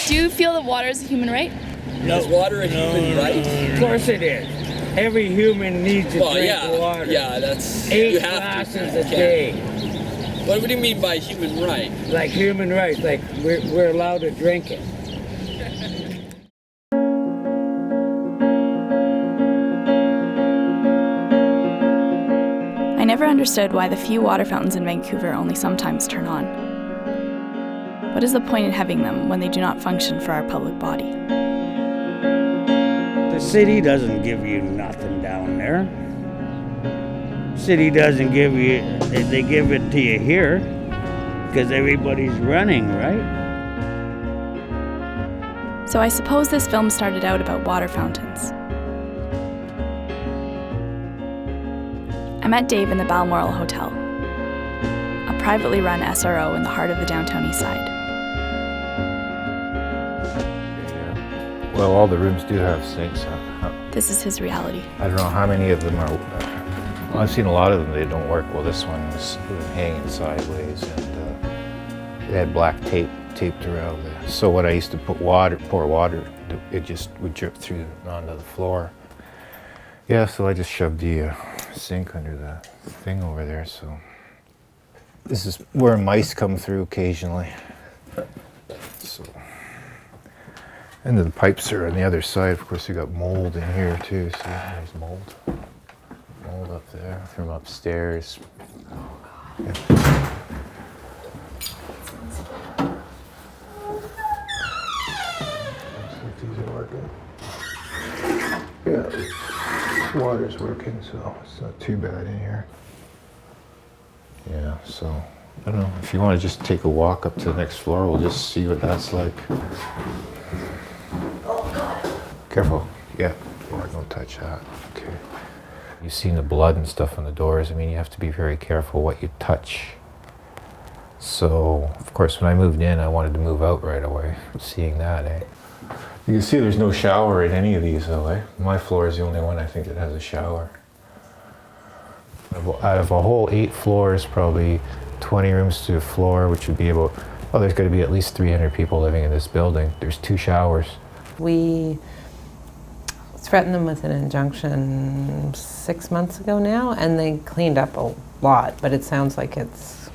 Do you feel that water is a human right? No. Is water a human right? Of course it is. Every human needs to drink water. Yeah, that's... 8 glasses a day. What do you mean by human right? Like human rights, like we're allowed to drink it. I never understood why the few water fountains in Vancouver only sometimes turn on. What is the point in having them when they do not function for our public body? The city doesn't give you nothing down there. City doesn't give you, they give it to you here because everybody's running, right? So I suppose this film started out about water fountains. I met Dave in the Balmoral Hotel, a privately run SRO in the heart of the downtown east side. Well, all the rooms do have sinks. This is his reality. I don't know how many of them are. Well, I've seen a lot of them. They don't work. Well, this one was hanging sideways, and it had black tape taped around it. So when I used to pour water, it just would drip through onto the floor. Yeah, so I just shoved the sink under the thing over there. So this is where mice come through occasionally. So. And the pipes are on the other side. Of course, you got mold in here too. See, there's mold. Mold up there from upstairs. Yeah. See if these are working. Yeah, water's working, so it's not too bad in here. Yeah, so I don't know. If you want to just take a walk up to the next floor, we'll just see what that's like. Careful. Yeah. Don't touch that. Okay. You've seen the blood and stuff on the doors. I mean, you have to be very careful what you touch. So, of course, when I moved in, I wanted to move out right away. Seeing that, eh? You can see there's no shower in any of these, though, eh? My floor is the only one I think that has a shower. Out of a whole 8 floors, probably 20 rooms to a floor, which would be about, well, there's got to be at least 300 people living in this building. There's 2 showers. We threatened them with an injunction 6 months ago now, and they cleaned up a lot, but it sounds like it's...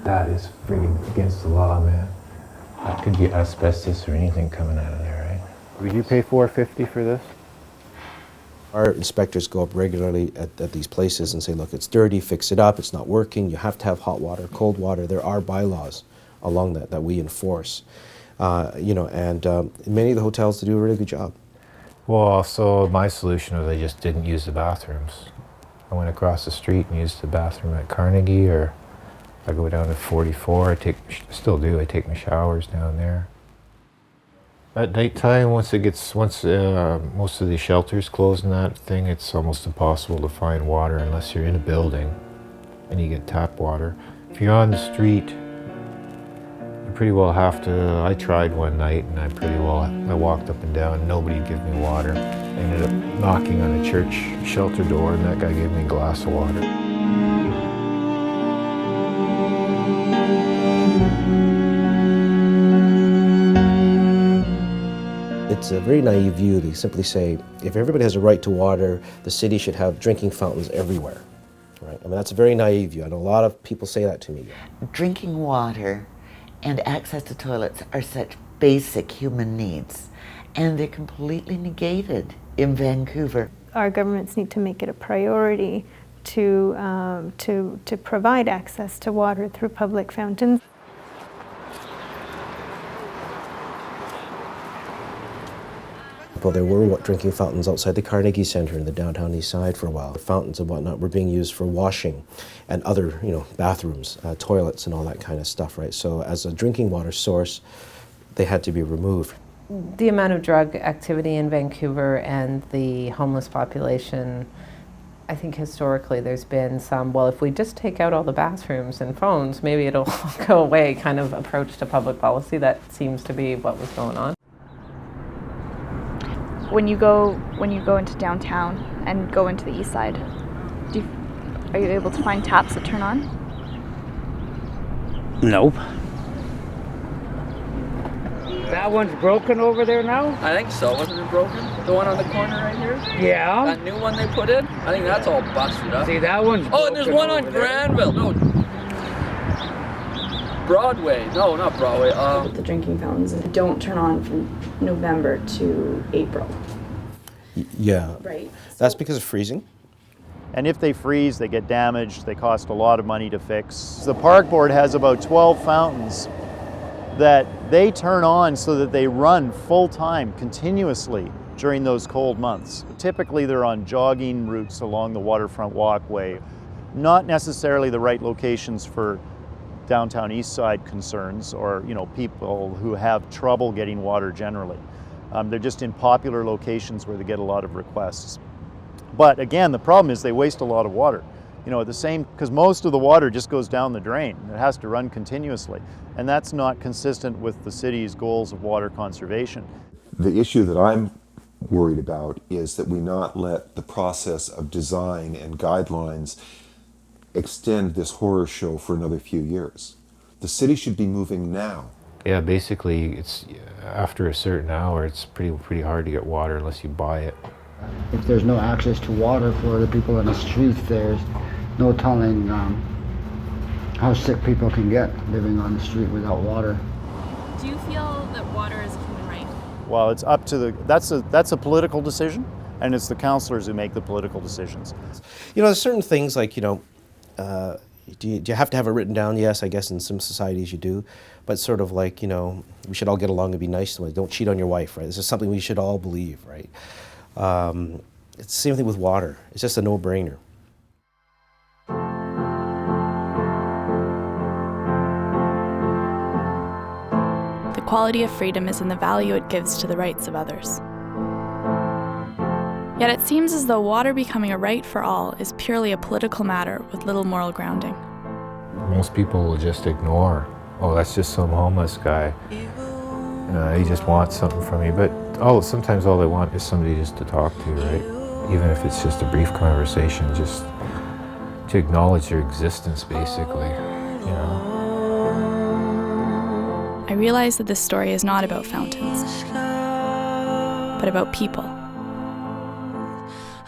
That is freaking against the law, man. That could be asbestos or anything coming out of there, right? Would you pay $450 for this? Our inspectors go up regularly at these places and say, look, it's dirty, fix it up, it's not working, you have to have hot water, cold water. There are bylaws along that we enforce. You know, and many of the hotels do a really good job. Well, so my solution was I just didn't use the bathrooms. I went across the street and used the bathroom at Carnegie, or I go down to 44. I take my showers down there. At nighttime, once most of the shelters close and that thing, it's almost impossible to find water unless you're in a building and you get tap water. If you're on the street, you pretty well have to. I tried one night and I walked up and down and nobody would give me water. I ended up knocking on a church shelter door and that guy gave me a glass of water. It's a very naive view. They simply say, if everybody has a right to water, the city should have drinking fountains everywhere. Right? I mean, that's a very naive view. I know a lot of people say that to me. Drinking water and access to toilets are such basic human needs, and they're completely negated in Vancouver. Our governments need to make it a priority to provide access to water through public fountains. Well, there were drinking fountains outside the Carnegie Centre in the downtown east side for a while. The fountains and whatnot were being used for washing and other, bathrooms, toilets and all that kind of stuff, right? So as a drinking water source, they had to be removed. The amount of drug activity in Vancouver and the homeless population, I think historically there's been some, well, if we just take out all the bathrooms and phones, maybe it'll go away kind of approach to public policy. That seems to be what was going on. When you go into downtown and go into the east side, are you able to find taps that turn on? Nope. That one's broken over there now? I think so. Wasn't it broken? The one on the corner right here? Yeah. That new one they put in? I think that's all busted up. See, that one's Oh, and there's one on over there. Granville. No. Broadway. No, not Broadway. The drinking fountains don't turn on from November to April, Yeah. right? That's because of freezing. And if they freeze, they get damaged, they cost a lot of money to fix. The park board has about 12 fountains that they turn on so that they run full time continuously during those cold months. Typically they're on jogging routes along the waterfront walkway, not necessarily the right locations for downtown east side concerns or people who have trouble getting water generally. They're just in popular locations where they get a lot of requests. But again, the problem is they waste a lot of water. Because most of the water just goes down the drain. It has to run continuously. And that's not consistent with the city's goals of water conservation. The issue that I'm worried about is that we not let the process of design and guidelines extend this horror show for another few years. The city should be moving now. Yeah, basically, it's after a certain hour, it's pretty hard to get water unless you buy it. If there's no access to water for the people in the streets, there's no telling how sick people can get living on the street without water. Do you feel that water is a human right? Well, it's up to that's a political decision, and it's the councillors who make the political decisions. There's certain things like, do you have to have it written down? Yes, I guess in some societies you do. But sort of like, we should all get along and be nice to one another. Don't cheat on your wife, right? This is something we should all believe, right? It's the same thing with water. It's just a no-brainer. The quality of freedom is in the value it gives to the rights of others. Yet it seems as though water becoming a right for all is purely a political matter with little moral grounding. Most people will just ignore, oh, that's just some homeless guy. He just wants something from me. But sometimes all they want is somebody just to talk to, right? Even if it's just a brief conversation, just to acknowledge their existence, basically, I realize that this story is not about fountains, but about people,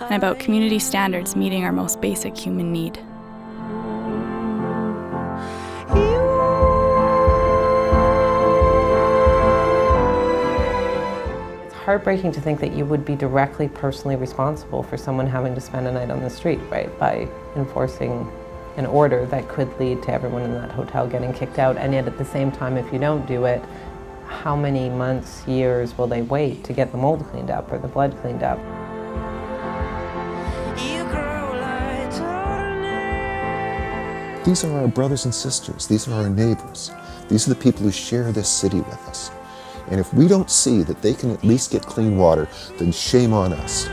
and about community standards meeting our most basic human need. It's heartbreaking to think that you would be directly personally responsible for someone having to spend a night on the street, right, by enforcing an order that could lead to everyone in that hotel getting kicked out. And yet at the same time, if you don't do it, how many months, years will they wait to get the mold cleaned up or the blood cleaned up? These are our brothers and sisters. These are our neighbors. These are the people who share this city with us. And if we don't see that they can at least get clean water, then shame on us.